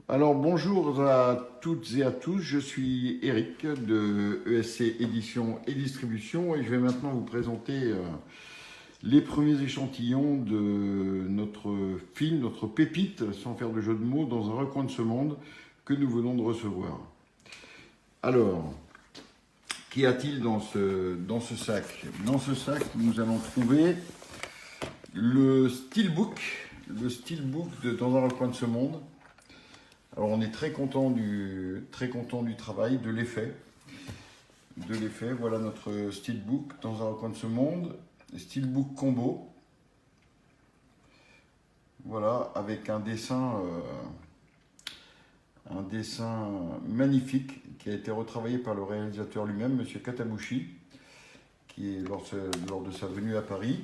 Alors bonjour à toutes et à tous, je suis Eric de ESC Édition et Distribution et je vais maintenant vous présenter les premiers échantillons de notre film, notre pépite, sans faire de jeu de mots, dans un recoin de ce monde que nous venons de recevoir. Alors, qu'y a-t-il dans ce sac? Dans ce sac, nous allons trouver le steelbook de Dans un recoin de ce monde. Alors on est très content du travail, de l'effet. Voilà notre steelbook Dans un recoin de ce monde. Steelbook combo. Voilà, avec un dessin magnifique qui a été retravaillé par le réalisateur lui-même, Monsieur Katabushi, qui est lors de sa venue à Paris.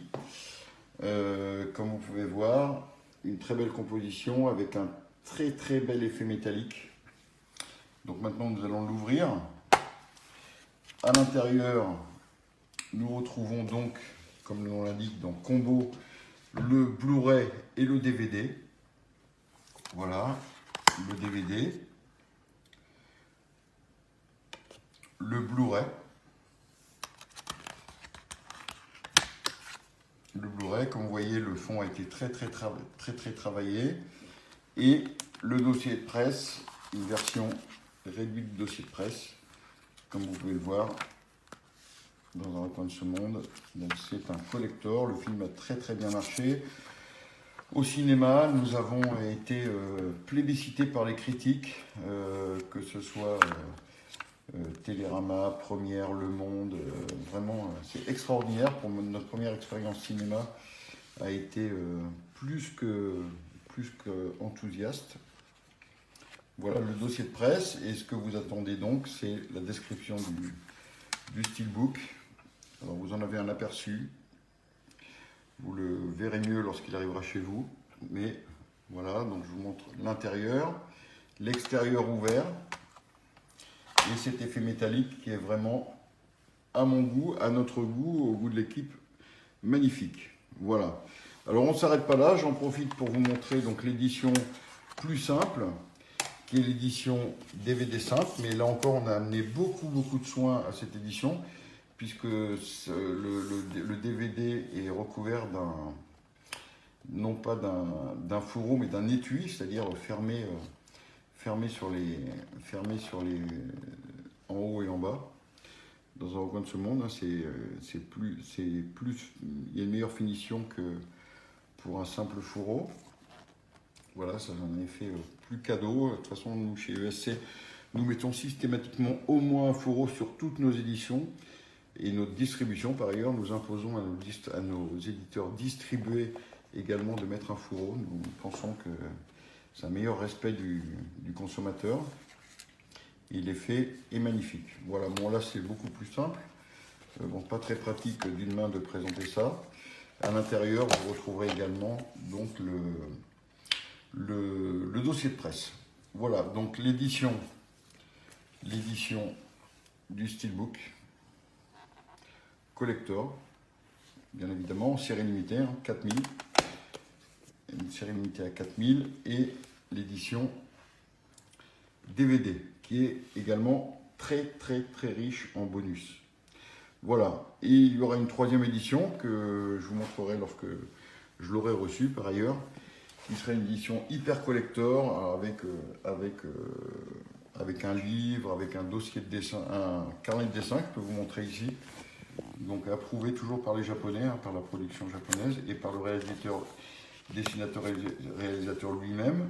Comme vous pouvez voir, une très belle composition avec un très bel effet métallique. Donc maintenant nous allons l'ouvrir. À l'intérieur, nous retrouvons donc, comme le nom l'indique, dans combo, le Blu-ray et le DVD. Voilà, le DVD, le Blu-ray. Le Blu-ray, comme vous voyez, le fond a été très travaillé. Et le dossier de presse, une version réduite de dossier de presse, comme vous pouvez le voir dans un recoin de ce monde. Donc c'est un collector, le film a très bien marché. Au cinéma, nous avons été plébiscités par les critiques, que ce soit Télérama, Première, Le Monde, vraiment c'est extraordinaire. Pour notre première expérience cinéma a été plus que enthousiaste. Voilà le dossier de presse, et ce que vous attendez donc, c'est la description du steelbook. Alors vous en avez un aperçu, vous le verrez mieux lorsqu'il arrivera chez vous, mais voilà, donc je vous montre l'intérieur, l'extérieur ouvert, et cet effet métallique qui est vraiment, à mon goût, à notre goût, au goût de l'équipe, magnifique. Voilà. Alors on ne s'arrête pas là, j'en profite pour vous montrer donc l'édition plus simple, qui est l'édition DVD simple, mais là encore on a amené beaucoup de soins à cette édition, puisque le DVD est recouvert non pas d'un fourreau, mais d'un étui, c'est-à-dire fermé en haut et en bas. Dans un recoin de ce monde, il y a une meilleure finition que pour un simple fourreau. Voilà, ça a un effet plus cadeau. De toute façon, nous, chez ESC, nous mettons systématiquement au moins un fourreau sur toutes nos éditions. Et notre distribution, par ailleurs, nous imposons à nos éditeurs distribués également de mettre un fourreau. Nous pensons que c'est un meilleur respect du consommateur. Et l'effet est magnifique. Voilà, bon là c'est beaucoup plus simple. Bon, pas très pratique d'une main de présenter ça. À l'intérieur, vous retrouverez également donc le dossier de presse. Voilà, donc l'édition du steelbook collector, bien évidemment, série limitée, 4000, une série limitée à 4000, et l'édition DVD, qui est également très riche en bonus. Voilà, et il y aura une troisième édition que je vous montrerai lorsque je l'aurai reçue par ailleurs, qui serait une édition hyper collector avec un livre, avec un dossier de dessin, un carnet de dessin que je peux vous montrer ici, donc approuvé toujours par les Japonais, par la production japonaise et par le réalisateur, dessinateur et réalisateur lui-même,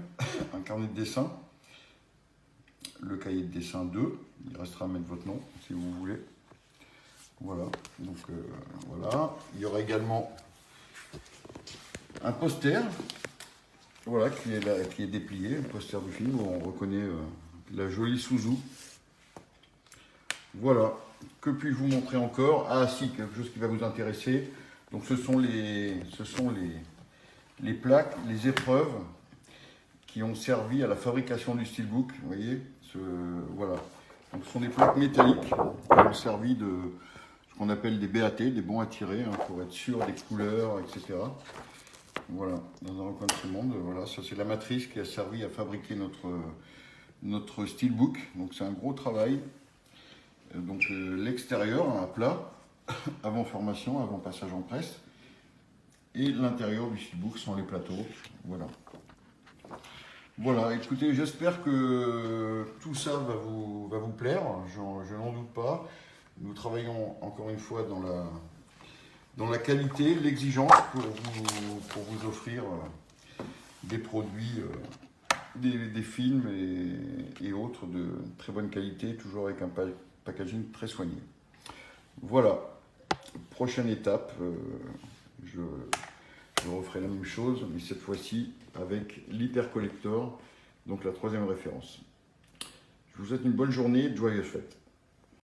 un carnet de dessin, le cahier de dessin 2, il restera à mettre votre nom si vous voulez. Voilà, donc voilà. Il y aura également un poster, voilà, qui est déplié, un poster du film où on reconnaît la jolie Suzu. Voilà, que puis-je vous montrer encore? Ah si, quelque chose qui va vous intéresser. Donc ce sont les plaques, les épreuves qui ont servi à la fabrication du steelbook. Vous voyez, voilà. Donc ce sont des plaques métalliques qui ont servi de ce qu'on appelle des BAT, des bons à tirer, pour être sûr des couleurs, etc. Voilà, dans un recoin de ce monde. Voilà, ça c'est la matrice qui a servi à fabriquer notre steelbook. Donc c'est un gros travail. Donc l'extérieur à plat, avant formation, avant passage en presse. Et l'intérieur du steelbook sont les plateaux. Voilà. Voilà, écoutez, j'espère que tout ça va vous plaire. Je n'en doute pas. Nous travaillons encore une fois dans la qualité, l'exigence pour vous offrir des produits, des films et autres de très bonne qualité, toujours avec un packaging très soigné. Voilà, prochaine étape, je referai la même chose, mais cette fois-ci avec l'Hyper Collector, donc la troisième référence. Je vous souhaite une bonne journée, de joyeuses fêtes.